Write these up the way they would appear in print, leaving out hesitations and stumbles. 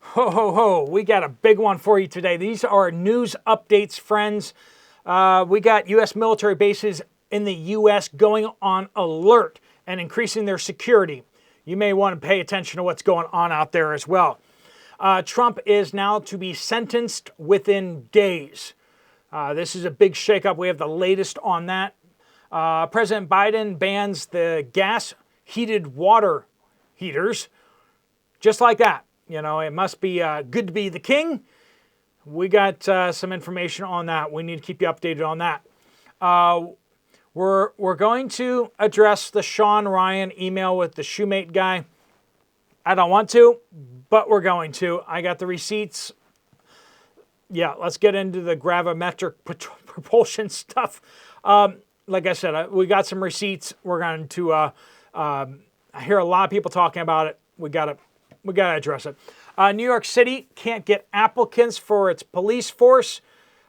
Ho, ho, ho. We got a big one for you today. These are news updates, friends. We got U.S. military bases in the U.S. going on alert and increasing their security. You may want to pay attention to what's going on out there as well. Trump is now to be sentenced within days. This is a big shakeup. We have the latest on that. President Biden bans the gas-heated water heaters. Just like that. You know, it must be good to be the king. We got some information on that. We need to keep you updated on that. We're going to address the Sean Ryan email with the shoemate guy. I don't want to, but we're going to. I got the receipts. Yeah, let's get into the gravimetric propulsion stuff. Like I said, we got some receipts. We're going to. I hear a lot of people talking about it. We got to address it. New York City can't get applicants for its police force.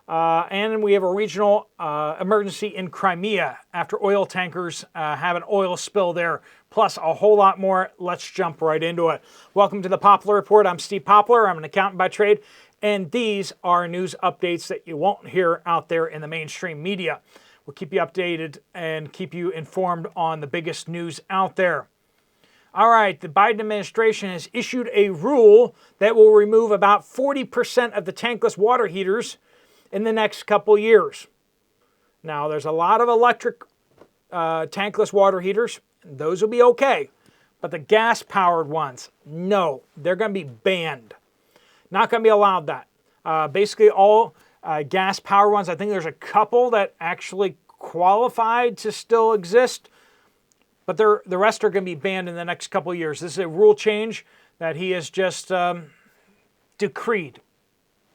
And we have a regional emergency in Crimea after oil tankers have an oil spill there, plus a whole lot more. Let's jump right into it. Welcome to the Poplar Report. I'm Steve Poplar. I'm an accountant by trade, and these are news updates that you won't hear out there in the mainstream media. We'll keep you updated and keep you informed on the biggest news out there. All right, the Biden administration has issued a rule that will remove about 40% of the tankless water heaters in the next couple years. Now, there's a lot of electric tankless water heaters. Those will be okay. But the gas-powered ones, no, they're going to be banned. Not going to be allowed that. Basically, all gas-powered ones, I think there's a couple that actually qualified to still exist. But the rest are going to be banned in the next couple of years. This is a rule change that he has just decreed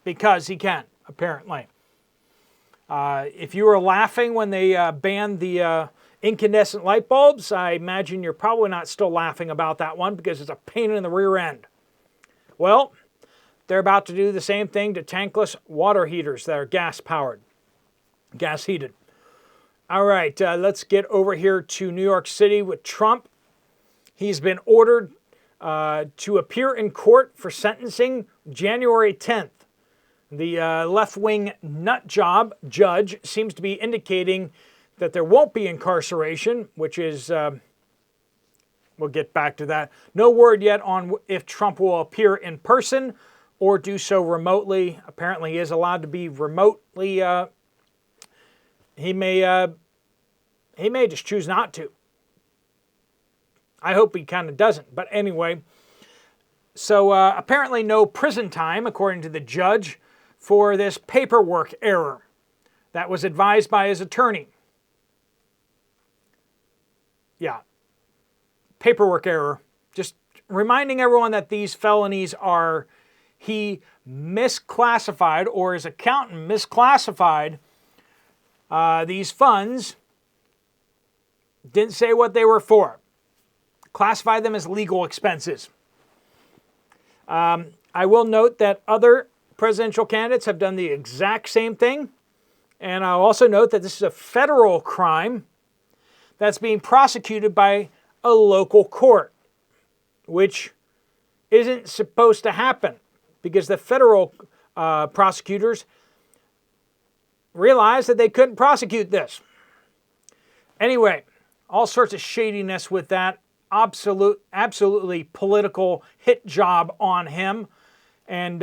because he can, apparently. If you were laughing when they banned the incandescent light bulbs, I imagine you're probably not still laughing about that one because it's a pain in the rear end. Well, they're about to do the same thing to tankless water heaters that are gas-powered, gas-heated. All right, let's get over here to New York City with Trump. He's been ordered to appear in court for sentencing January 10th. The left-wing nutjob judge seems to be indicating that there won't be incarceration, which is, we'll get back to that. No word yet on if Trump will appear in person or do so remotely. Apparently he is allowed to be remotely. He may just choose not to. I hope he kind of doesn't. But anyway, so apparently no prison time, according to the judge, for this paperwork error that was advised by his attorney. Yeah, paperwork error. Just reminding everyone that these felonies are, he misclassified, or his accountant misclassified these funds, didn't say what they were for. Classified them as legal expenses. I will note that other presidential candidates have done the exact same thing. And I'll also note that this is a federal crime that's being prosecuted by a local court, which isn't supposed to happen because the federal prosecutors realized that they couldn't prosecute this. Anyway, all sorts of shadiness with that. Absolutely political hit job on him. And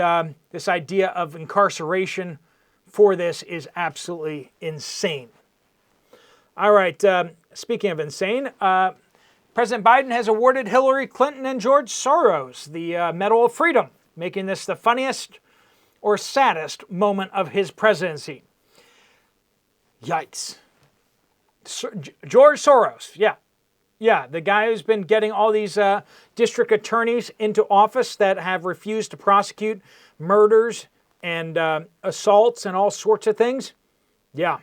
this idea of incarceration for this is absolutely insane. All right, speaking of insane, President Biden has awarded Hillary Clinton and George Soros the Medal of Freedom, making this the funniest or saddest moment of his presidency. Yikes. George Soros, yeah, the guy who's been getting all these district attorneys into office that have refused to prosecute murders and assaults and all sorts of things. Yeah.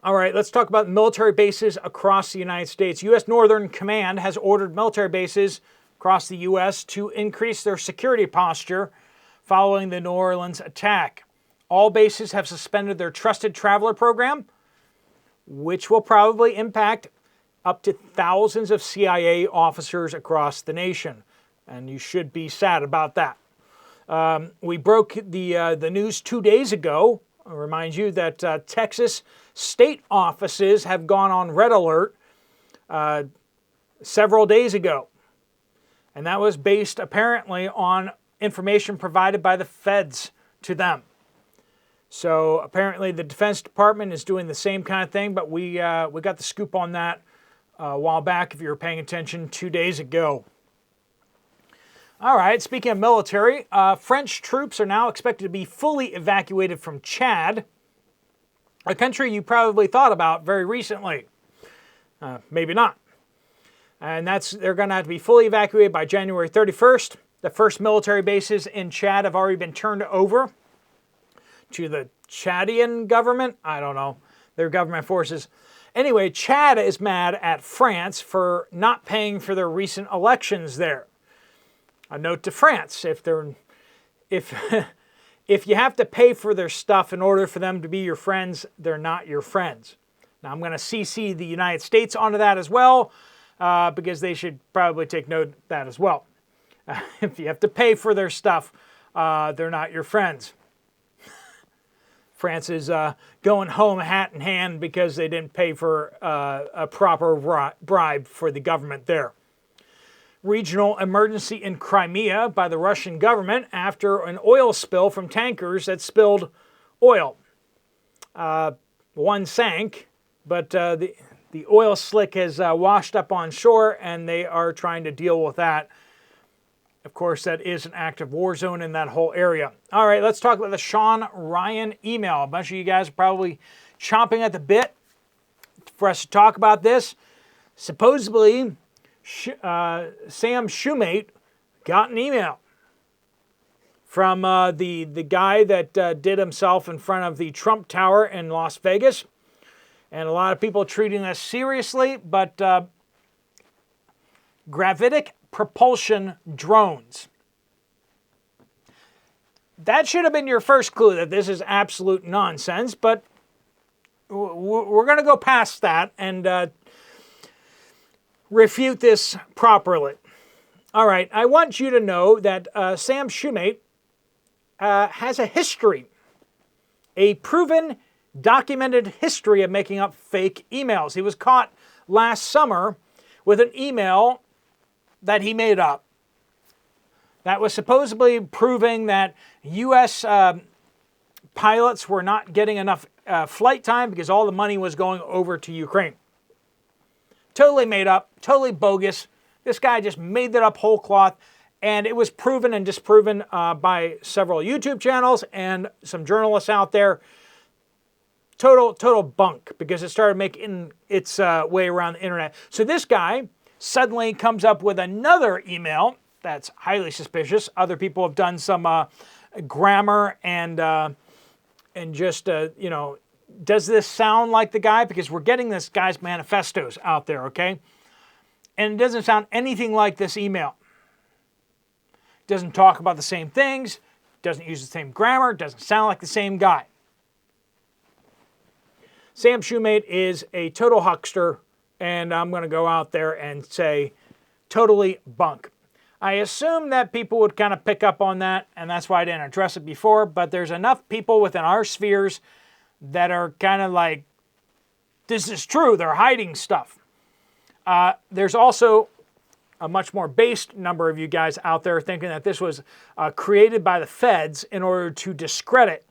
All right, let's talk about military bases across the United States. U.S. Northern Command has ordered military bases across the U.S. to increase their security posture following the New Orleans attack. All bases have suspended their Trusted Traveler program, which will probably impact up to thousands of CIA officers across the nation. and you should be sad about that. We broke the news 2 days ago. I'll remind you that Texas state offices have gone on red alert several days ago. And that was based apparently on information provided by the feds to them. So apparently the Defense Department is doing the same kind of thing, but we got the scoop on that a while back, if you were paying attention, 2 days ago. All right, speaking of military, French troops are now expected to be fully evacuated from Chad, a country you probably thought about very recently. Maybe not. And they're going to have to be fully evacuated by January 31st. The first military bases in Chad have already been turned over to the Chadian government. I don't know. Their government forces. Anyway, Chad is mad at France for not paying for their recent elections there. A note to France, if you have to pay for their stuff in order for them to be your friends, they're not your friends. Now I'm going to CC the United States onto that as well, because they should probably take note of that as well. If you have to pay for their stuff, they're not your friends. France is going home hat in hand because they didn't pay for a proper bribe for the government there. Regional emergency in Crimea by the Russian government after an oil spill from tankers that spilled oil. One sank, but the oil slick has washed up on shore, and they are trying to deal with that. Of course, that is an active war zone in that whole area. All right, let's talk about the Sean Ryan email. A bunch of you guys are probably chomping at the bit for us to talk about this. Supposedly, Sam Shoemate got an email from the guy that did himself in front of the Trump Tower in Las Vegas. And a lot of people treating this seriously, but gravitic propulsion drones. That should have been your first clue that this is absolute nonsense, but we're going to go past that and refute this properly. All right, I want you to know that Sam Shoemate has a history, a proven, documented history of making up fake emails. He was caught last summer with an email that he made up that was supposedly proving that U.S. Pilots were not getting enough flight time because all the money was going over to Ukraine. Totally made up, totally bogus. This guy just made that up whole cloth, and it was proven and disproven by several YouTube channels and some journalists out there. Total bunk, because it started making its way around the internet. So this guy suddenly comes up with another email that's highly suspicious. Other people have done some grammar and just, does this sound like the guy? Because we're getting this guy's manifestos out there, okay? And it doesn't sound anything like this email. Doesn't talk about the same things, doesn't use the same grammar, doesn't sound like the same guy. Sam Shoemate is a total huckster, and I'm going to go out there and say totally bunk. I assume that people would kind of pick up on that, and that's why I didn't address it before, but there's enough people within our spheres that are kind of like, this is true, they're hiding stuff. There's also a much more based number of you guys out there thinking that this was created by the feds in order to discredit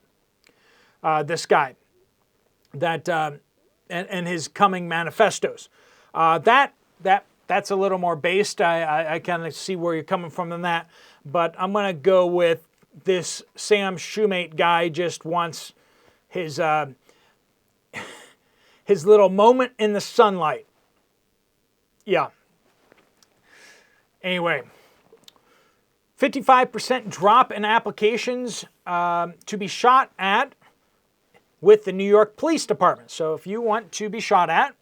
this guy and his coming manifestos. That's a little more based. I kind of see where you're coming from in that, but I'm going to go with this Sam Shoemate guy just wants his little moment in the sunlight. Yeah. Anyway, 55% drop in applications to be shot at with the New York Police Department. So if you want to be shot at,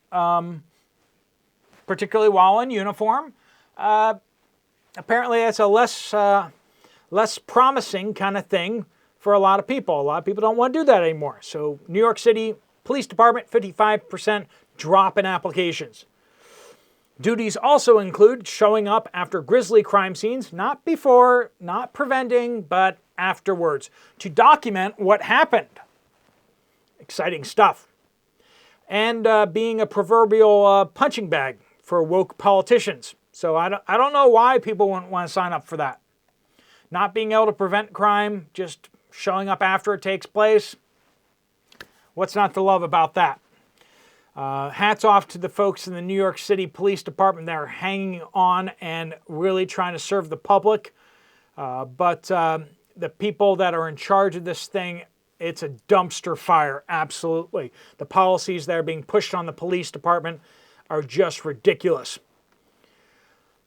particularly while in uniform, apparently that's a less promising kind of thing for a lot of people. A lot of people don't want to do that anymore. So New York City Police Department, 55% drop in applications. Duties also include showing up after grisly crime scenes, not before, not preventing, but afterwards, to document what happened. Exciting stuff. And being a proverbial punching bag for woke politicians. So I don't know why people wouldn't want to sign up for that. Not being able to prevent crime, just showing up after it takes place. What's not to love about that? Hats off to the folks in the New York City Police Department that are hanging on and really trying to serve the public. But the people that are in charge of this thing, it's a dumpster fire, absolutely. The policies that are being pushed on the police department are just ridiculous.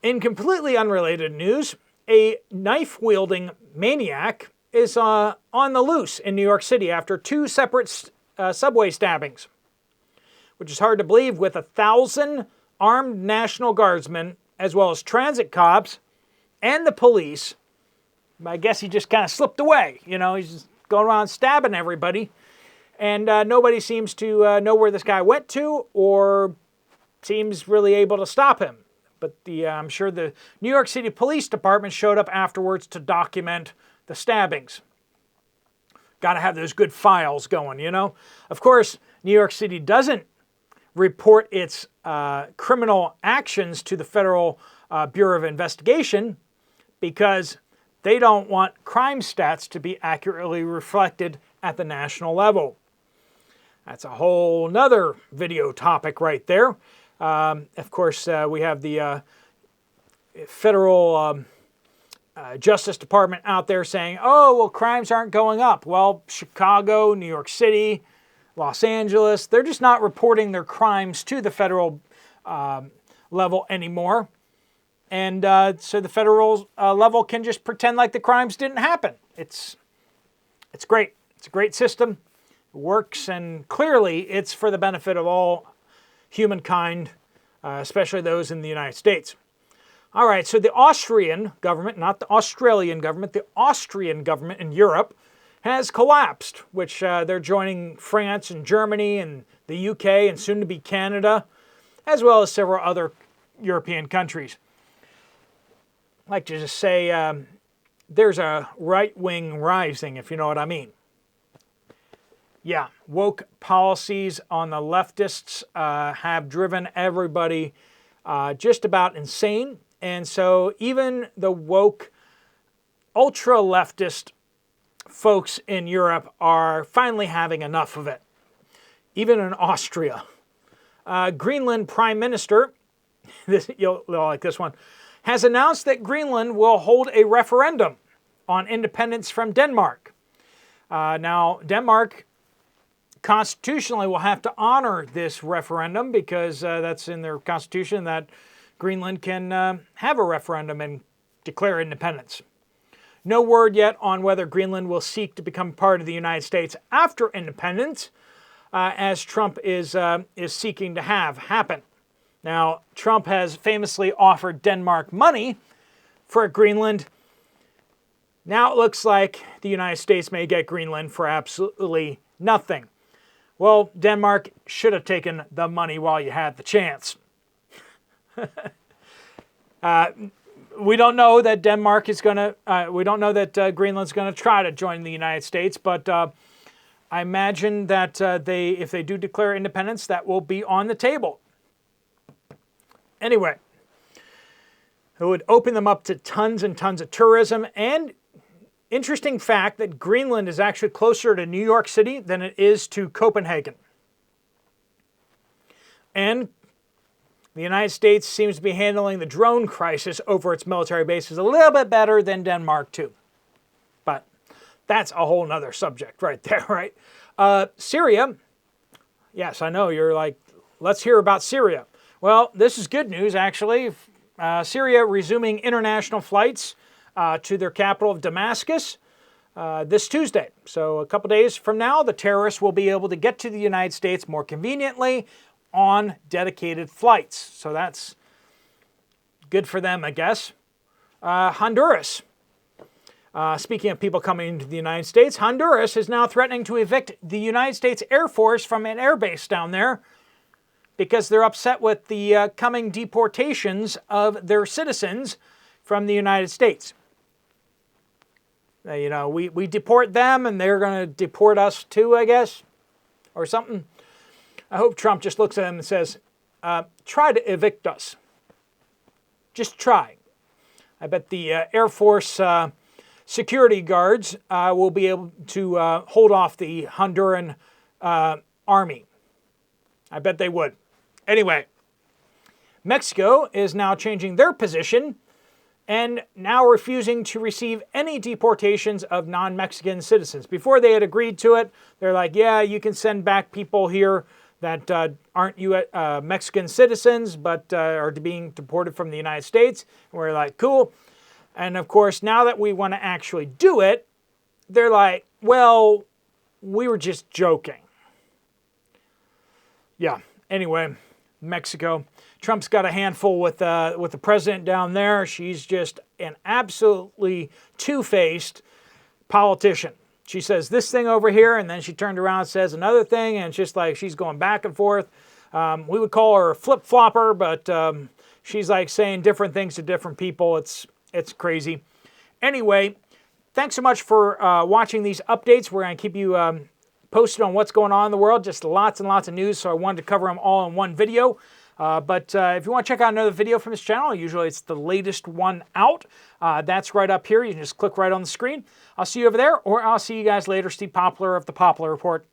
In completely unrelated news, a knife-wielding maniac is on the loose in New York City after 2 separate subway stabbings, which is hard to believe with 1,000 armed National Guardsmen, as well as transit cops and the police. I guess he just kind of slipped away. You know, he's just going around stabbing everybody. And nobody seems to know where this guy went to or seems really able to stop him. But I'm sure the New York City Police Department showed up afterwards to document the stabbings. Got to have those good files going, you know. Of course, New York City doesn't report its criminal actions to the Federal Bureau of Investigation because they don't want crime stats to be accurately reflected at the national level. That's a whole nother video topic right there. Of course, we have the Federal Justice Department out there saying, oh, well, crimes aren't going up. Well, Chicago, New York City, Los Angeles, they're just not reporting their crimes to the federal level anymore. And so the federal level can just pretend like the crimes didn't happen. It's great. It's a great system. It works, and clearly it's for the benefit of all humankind, especially those in the United States. All right, so the Austrian government, not the Australian government, the Austrian government in Europe has collapsed, which they're joining France and Germany and the UK and soon to be Canada, as well as several other European countries. I like to just say there's a right-wing rising, if you know what I mean. Yeah, woke policies on the leftists have driven everybody just about insane. And so even the woke, ultra-leftist folks in Europe are finally having enough of it. Even in Austria. Greenland Prime Minister, you'll like this one, has announced that Greenland will hold a referendum on independence from Denmark. Now, Denmark constitutionally will have to honor this referendum because that's in their constitution that Greenland can have a referendum and declare independence. No word yet on whether Greenland will seek to become part of the United States after independence, as Trump is seeking to have happen. Now, Trump has famously offered Denmark money for Greenland. Now it looks like the United States may get Greenland for absolutely nothing. Well, Denmark should have taken the money while you had the chance. We don't know that Denmark is going to, we don't know that Greenland's going to try to join the United States, but I imagine that if they do declare independence, that will be on the table. Anyway, it would open them up to tons and tons of tourism, and interesting fact that Greenland is actually closer to New York City than it is to Copenhagen. And the United States seems to be handling the drone crisis over its military bases a little bit better than Denmark too. But that's a whole nother subject right there, right? Syria, yes, I know, you're like, let's hear about Syria. Well, this is good news, actually. Syria resuming international flights to their capital of Damascus this Tuesday. So a couple days from now, the terrorists will be able to get to the United States more conveniently on dedicated flights. So that's good for them, I guess. Honduras. Speaking of people coming into the United States, Honduras is now threatening to evict the United States Air Force from an air base down there because they're upset with the coming deportations of their citizens from the United States. You know, we deport them and they're going to deport us too, I guess, or something. I hope Trump just looks at them and says, try to evict us. Just try. I bet the Air Force security guards will be able to hold off the Honduran army. I bet they would. Anyway, Mexico is now changing their position and now refusing to receive any deportations of non-Mexican citizens. Before they had agreed to it, they're like, yeah, you can send back people here that aren't Mexican citizens but are being deported from the United States. And we're like, cool. And of course, now that we want to actually do it, they're like, well, we were just joking. Yeah, anyway, Mexico. Trump's got a handful with the president down there. She's just an absolutely two-faced politician. She says this thing over here, and then she turned around and says another thing, and it's just like she's going back and forth. We would call her a flip-flopper, but she's like saying different things to different people. It's crazy. Anyway, thanks so much for watching these updates. We're going to keep you posted on what's going on in the world. Just lots and lots of news, so I wanted to cover them all in one video. But if you want to check out another video from this channel, usually it's the latest one out. That's right up here. You can just click right on the screen. I'll see you over there, or I'll see you guys later. Steve Poplar of the Poplar Report.